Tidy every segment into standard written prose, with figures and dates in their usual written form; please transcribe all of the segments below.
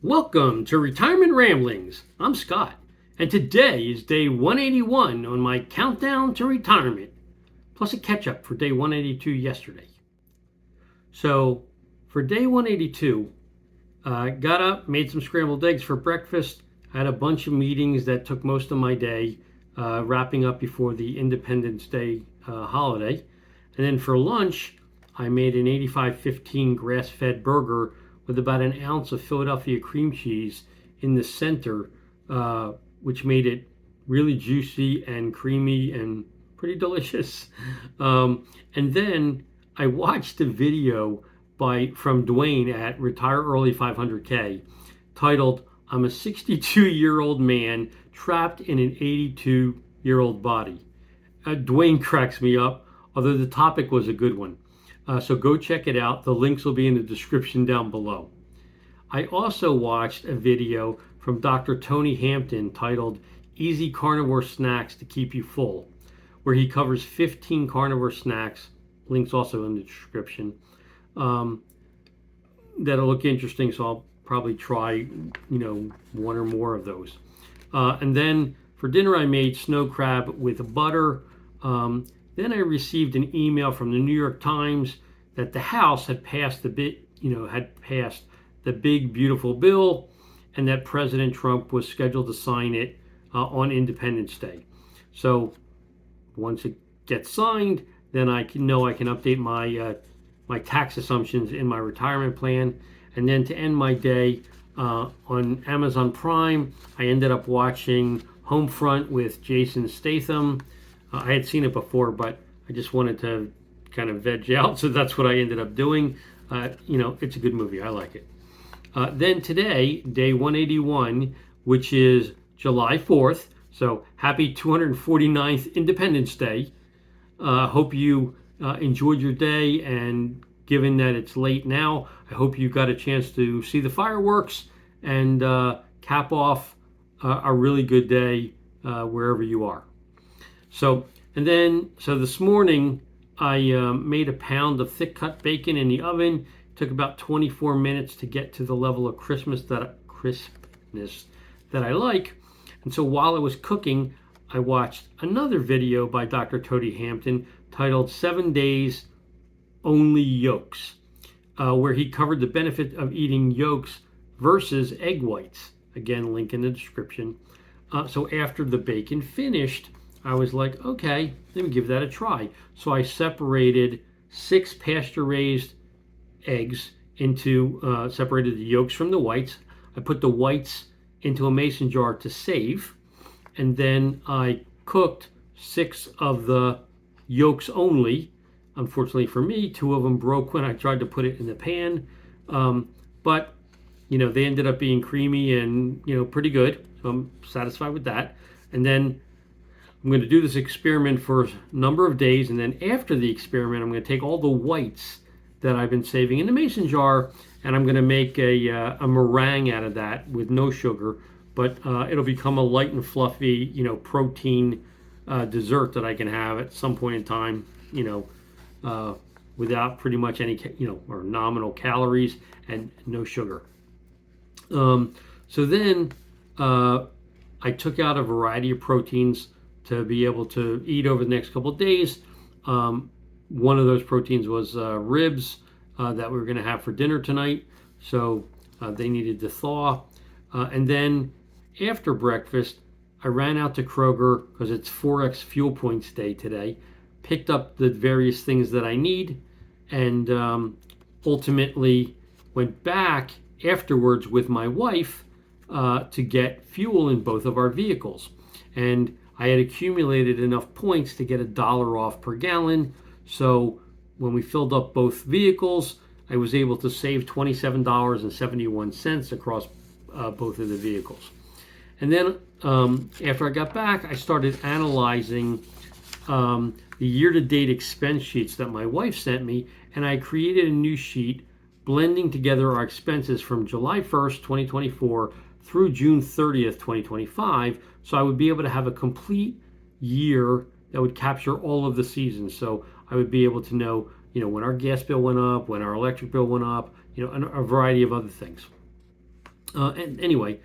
Welcome to Retirement Ramblings. I'm Scott, and today is day 181 on my countdown to retirement, plus a catch up for day 182 yesterday. So, for day 182, got up, made some scrambled eggs for breakfast, had a bunch of meetings that took most of my day, wrapping up before the Independence Day holiday. And then for lunch, I made an 85-15 grass-fed burger with about an ounce of Philadelphia cream cheese in the center, which made it really juicy and creamy and pretty delicious. And then I watched a video from Dwayne at Retire Early 500K titled, "I'm a 62-year-old man trapped in an 82-year-old body." Dwayne cracks me up, although the topic was a good one. So go check it out. The links will be in the description down below. I also watched a video from Dr. Tony Hampton titled Easy Carnivore Snacks to Keep You Full, where he covers 15 carnivore snacks, links also in the description, that'll look interesting, so I'll probably try, one or more of those. And then for dinner, I made snow crab with butter. Then I received an email from the New York Times that the House had passed the big beautiful bill, and that President Trump was scheduled to sign it on Independence Day. So once it gets signed, then I can update my tax assumptions in my retirement plan. And then to end my day on Amazon Prime, I ended up watching Homefront with Jason Statham. I had seen it before, but I just wanted to kind of veg out, so that's what I ended up doing. It's a good movie. I like it. Then today, day 181, which is July 4th, so happy 249th Independence Day. Hope you enjoyed your day, and given that it's late now, I hope you got a chance to see the fireworks and cap off a really good day wherever you are. So this morning I made a pound of thick cut bacon in the oven. It took about 24 minutes to get to the level of crispness that I like. And so while it was cooking, I watched another video by Dr. Tony Hampton titled 7 Days Only Yolks, where he covered the benefit of eating yolks versus egg whites. Again, link in the description. So after the bacon finished, I was like, okay, let me give that a try. So I separated 6 pasture-raised eggs separated the yolks from the whites. I put the whites into a mason jar to save. And then I cooked 6 of the yolks only. Unfortunately for me, 2 of them broke when I tried to put it in the pan. But they ended up being creamy and, pretty good. So I'm satisfied with that. And then I'm going to do this experiment for a number of days, and then after the experiment, I'm going to take all the whites that I've been saving in the mason jar, and I'm going to make a meringue out of that with no sugar, but it'll become a light and fluffy, protein dessert that I can have at some point in time, without pretty much any, or nominal calories and no sugar. So then I took out a variety of proteins to be able to eat over the next couple of days. One of those proteins was ribs that we were going to have for dinner tonight. So they needed to thaw. And then after breakfast, I ran out to Kroger because it's 4X Fuel Points Day today, picked up the various things that I need, and ultimately went back afterwards with my wife to get fuel in both of our vehicles. And I had accumulated enough points to get $1 off per gallon. So when we filled up both vehicles, I was able to save $27.71 across both of the vehicles. And then after I got back, I started analyzing the year-to-date expense sheets that my wife sent me, and I created a new sheet blending together our expenses from July 1st, 2024 through June 30th, 2025, so I would be able to have a complete year that would capture all of the seasons. So I would be able to know, when our gas bill went up, when our electric bill went up, and a variety of other things. And anyway,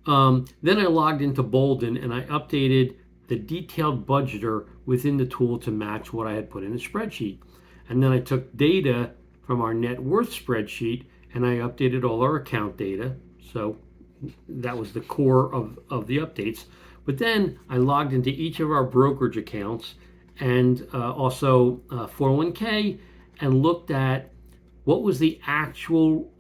then I logged into Bolden and I updated the detailed budgeter within the tool to match what I had put in the spreadsheet. And then I took data from our net worth spreadsheet and I updated all our account data. So that was the core of the updates. But then I logged into each of our brokerage accounts and also 401k and looked at what was the actual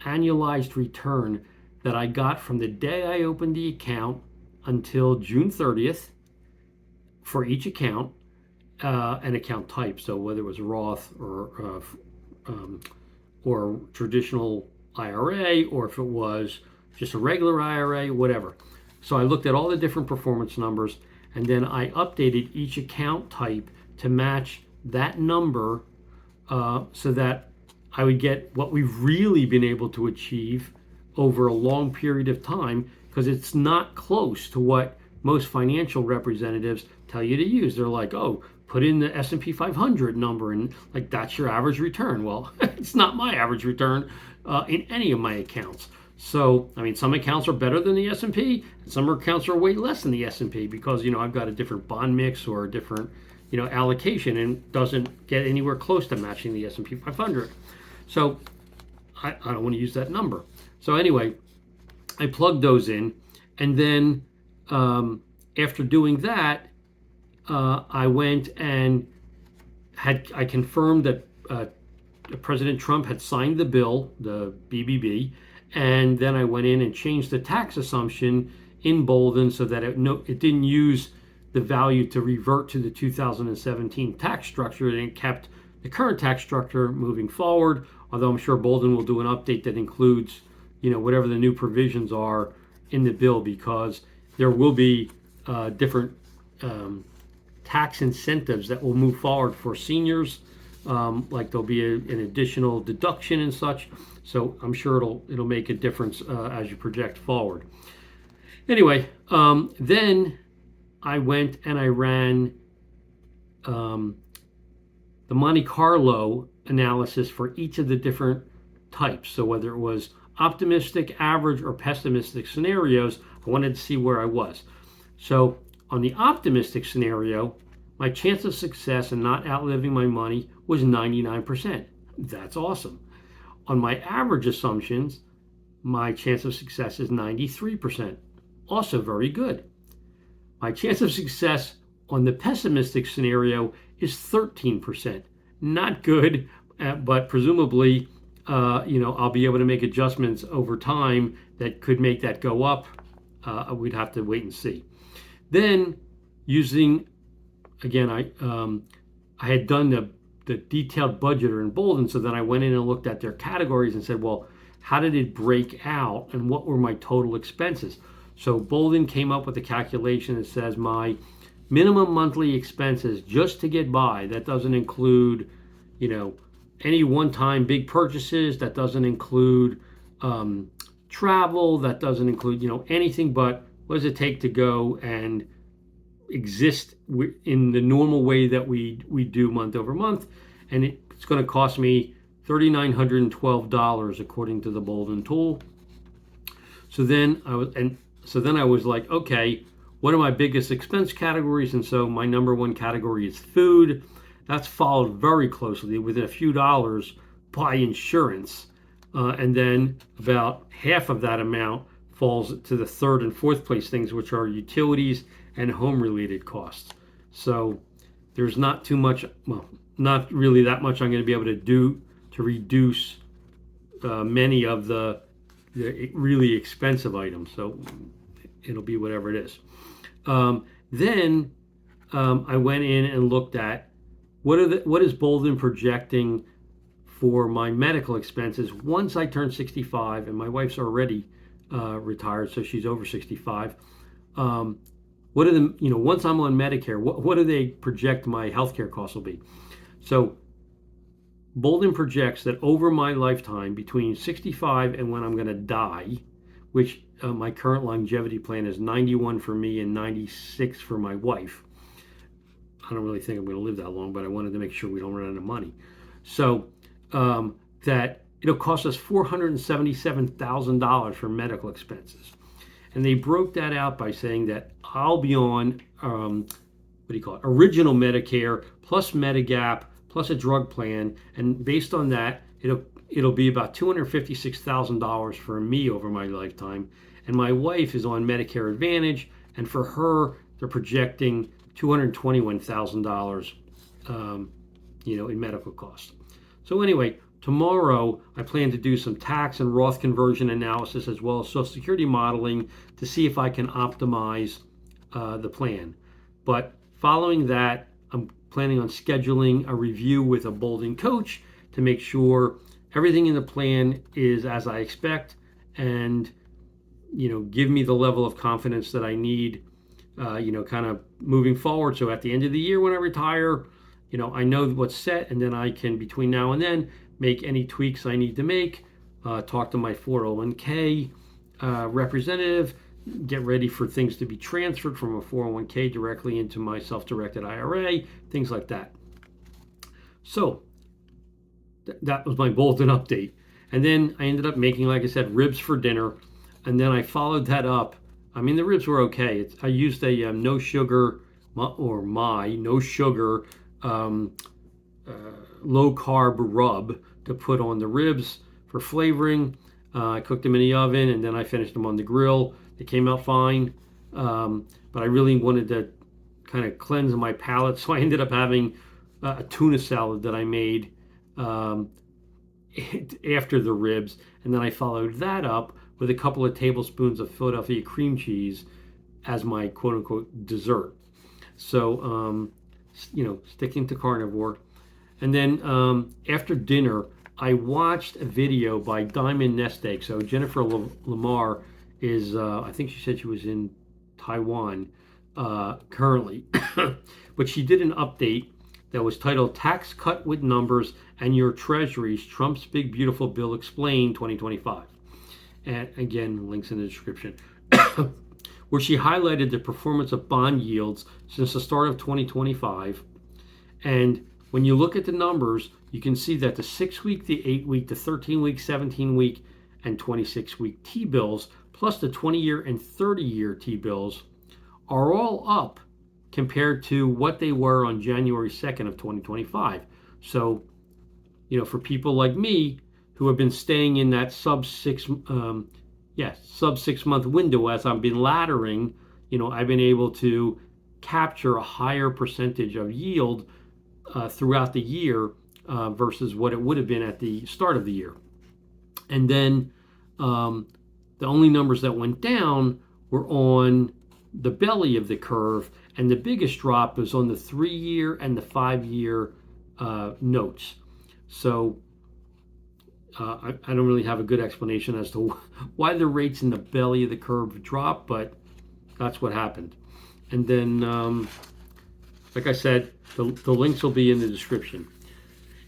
annualized return that I got from the day I opened the account until June 30th for each account and account type. So whether it was Roth or traditional IRA, or if it was just a regular IRA, whatever. So I looked at all the different performance numbers, and then I updated each account type to match that number so that I would get what we've really been able to achieve over a long period of time, because it's not close to what most financial representatives tell you to use. They're like, oh, put in the S&P 500 number and like that's your average return. Well, it's not my average return in any of my accounts. So, I mean, some accounts are better than the S&P, and some accounts are way less than the S&P because, I've got a different bond mix or a different, allocation, and doesn't get anywhere close to matching the S&P 500. So I don't want to use that number. So anyway, I plugged those in, and then after doing that, I went and I confirmed that President Trump had signed the bill, the BBB, and then I went in and changed the tax assumption in Bolden so that it didn't use the value to revert to the 2017 tax structure, and it kept the current tax structure moving forward. Although I'm sure Bolden will do an update that includes, whatever the new provisions are in the bill, because there will be different tax incentives that will move forward for seniors. Like there'll be an additional deduction and such. So I'm sure it'll make a difference as you project forward. Anyway, then I went and I ran the Monte Carlo analysis for each of the different types. So whether it was optimistic, average, or pessimistic scenarios, I wanted to see where I was. So on the optimistic scenario, my chance of success and not outliving my money was 99%. That's awesome. On my average assumptions, my chance of success is 93%. Also very good. My chance of success on the pessimistic scenario is 13%. Not good, but presumably, I'll be able to make adjustments over time that could make that go up. We'd have to wait and see. Then, using, again, I had done the detailed budgeter in Bolden, so then I went in and looked at their categories and said, well, how did it break out and what were my total expenses? So Bolden came up with a calculation that says my minimum monthly expenses just to get by, that doesn't include, any one-time big purchases, that doesn't include travel, that doesn't include, anything but what does it take to go and exist in the normal way that we do month over month, and it's going to cost me $3,912 according to the Bolden tool. So then I was like, okay, what are my biggest expense categories? And so my number one category is food. That's followed very closely within a few dollars by insurance, and then about half of that amount falls to the third and fourth place things, which are utilities and home-related costs. So there's not too much, well, not really that much I'm going to be able to do to reduce many of the really expensive items. So it'll be whatever it is. Then I went in and looked at what is Bolden projecting for my medical expenses once I turn 65, and my wife's already retired, so she's over 65. What are the, once I'm on Medicare, what do they project my healthcare costs will be? So Bolden projects that over my lifetime, between 65 and when I'm going to die, which my current longevity plan is 91 for me and 96 for my wife. I don't really think I'm going to live that long, but I wanted to make sure we don't run out of money. So that it'll cost us $477,000 for medical expenses. And they broke that out by saying that I'll be on, original Medicare plus Medigap plus a drug plan. And based on that, it'll be about $256,000 for me over my lifetime. And my wife is on Medicare Advantage, and for her, they're projecting $221,000, in medical costs. So anyway, tomorrow I plan to do some tax and Roth conversion analysis as well as Social Security modeling to see if I can optimize the plan. But following that, I'm planning on scheduling a review with a Bolden coach to make sure everything in the plan is as I expect and, give me the level of confidence that I need, kind of moving forward. So at the end of the year when I retire, I know what's set, and then I can, between now and then, make any tweaks I need to make, talk to my 401k representative, get ready for things to be transferred from a 401k directly into my self-directed IRA, things like that. So that was my Bolden update. And then I ended up making, like I said, ribs for dinner. And then I followed that up. I mean, the ribs were okay. I used a no sugar low carb rub to put on the ribs for flavoring. I cooked them in the oven, and then I finished them on the grill. They came out fine, but I really wanted to kind of cleanse my palate, so I ended up having a tuna salad that I made after the ribs, and then I followed that up with a couple of tablespoons of Philadelphia cream cheese as my quote-unquote dessert. So, sticking to carnivore. And then after dinner, I watched a video by Diamond Nest Egg. So Jennifer Lamar is, I think she said she was in Taiwan currently, but she did an update that was titled Tax Cut with Numbers and Your Treasuries, Trump's Big Beautiful Bill Explained 2025. And again, links in the description, where she highlighted the performance of bond yields since the start of 2025. And when you look at the numbers, you can see that the 6-week, the 8-week, the 13-week, 17-week, and 26-week T-bills, plus the 20-year and 30-year T-bills, are all up compared to what they were on January 2nd of 2025. So, for people like me who have been staying in that sub 6 month window as I've been laddering, I've been able to capture a higher percentage of yield throughout the year versus what it would have been at the start of the year. And then the only numbers that went down were on the belly of the curve, and the biggest drop was on the 3-year and the 5-year notes. So I don't really have a good explanation as to why the rates in the belly of the curve dropped, but that's what happened. And then, like I said, the links will be in the description.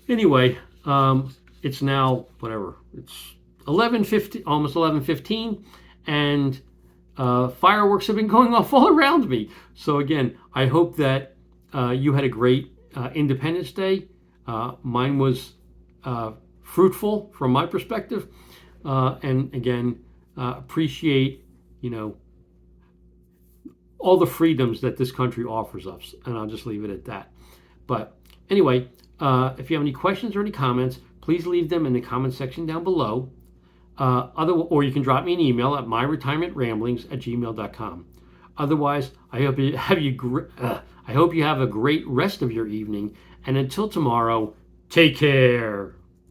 Anyway, it's now, it's 11:50, almost 11:15, and fireworks have been going off all around me. So again, I hope that you had a great Independence Day. Mine was fruitful from my perspective, and again, appreciate all the freedoms that this country offers us, and I'll just leave it at that. But anyway, if you have any questions or any comments, please leave them in the comment section down below. Or you can drop me an email at myretirementramblings@gmail.com. Otherwise, I hope you have a great rest of your evening, and until tomorrow, take care.